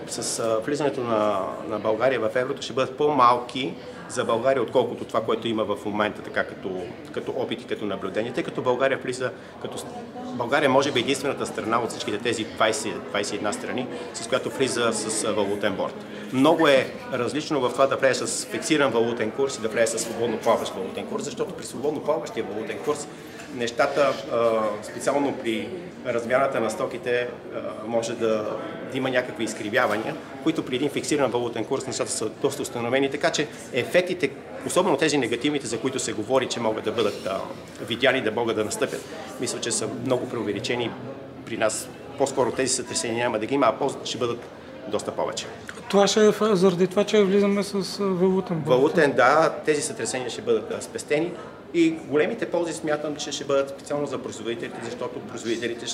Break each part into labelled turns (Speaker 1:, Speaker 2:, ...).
Speaker 1: С влизането на България в еврото ще бъдат по-малки за България, отколкото това, което има в момента, така като опит и като наблюдение, тъй като България влиза България може би единствената страна от всичките тези 21 страни, с която влиза с валутен борд. Много е различно в това да влезе с фиксиран валутен курс и да влезе с свободно плаващ валутен курс, защото при свободно плаващия валутен курс нещата, специално при размяната на стоките, може да има някакви изкривявания, които при един фиксиран валутен курс нещата са доста установени, така че ефектите, особено тези негативните, за които се говори, че могат да бъдат видяни, да могат да настъпят, мисля, че са много преувеличени при нас. По-скоро тези сътресения няма да ги има, а ще бъдат доста повече.
Speaker 2: Това ще е заради това, че влизаме с валутен борд.
Speaker 1: Валутен, да, тези сътресения ще бъдат спестени и големите ползи смятам, че ще бъдат специално за производителите, защото производителите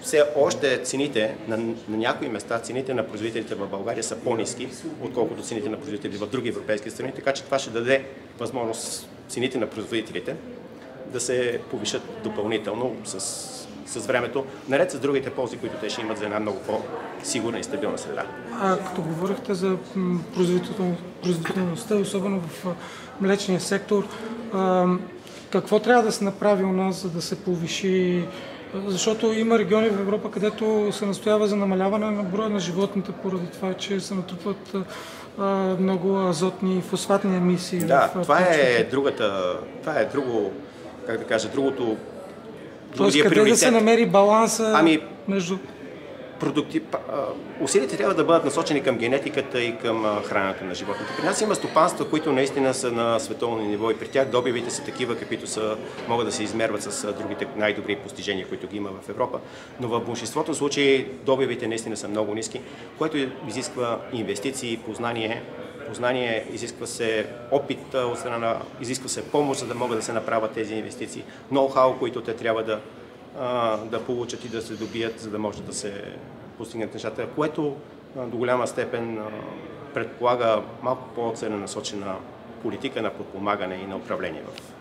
Speaker 1: все още цените на някои места, цените на производителите в България са по-ниски, отколкото цените на производителите в други европейски страни, така че това ще даде възможност цените на производителите да се повишат допълнително с времето, наред с другите ползи, които те ще имат за една много по-сигурна и стабилна среда.
Speaker 2: Като говорихте за производителността, особено в млечния сектор, какво трябва да се направи у нас, за да се повиши? Защото има региони в Европа, където се настоява за намаляване на броя на животните, поради това, че се натрупват много азотни и фосфатни емисии.
Speaker 1: Да, това е
Speaker 2: Тоест, къде да се намери баланса между...
Speaker 1: Усилите трябва да бъдат насочени към генетиката и към храненето на животните. При нас има стопанства, които наистина са на световно ниво и при тях добивите са такива, каквито могат да се измерват с другите най-добри постижения, които ги има в Европа. Но в большинството случаи добивите наистина са много ниски, което изисква инвестиции, познание, изисква се опит от страна, изисква се помощ, за да могат да се направят тези инвестиции, ноу-хау, които те трябва да получат и да се добият, за да може да се постигнат нещата, което до голяма степен предполага малко по-целенасочена политика на подпомагане и на управление в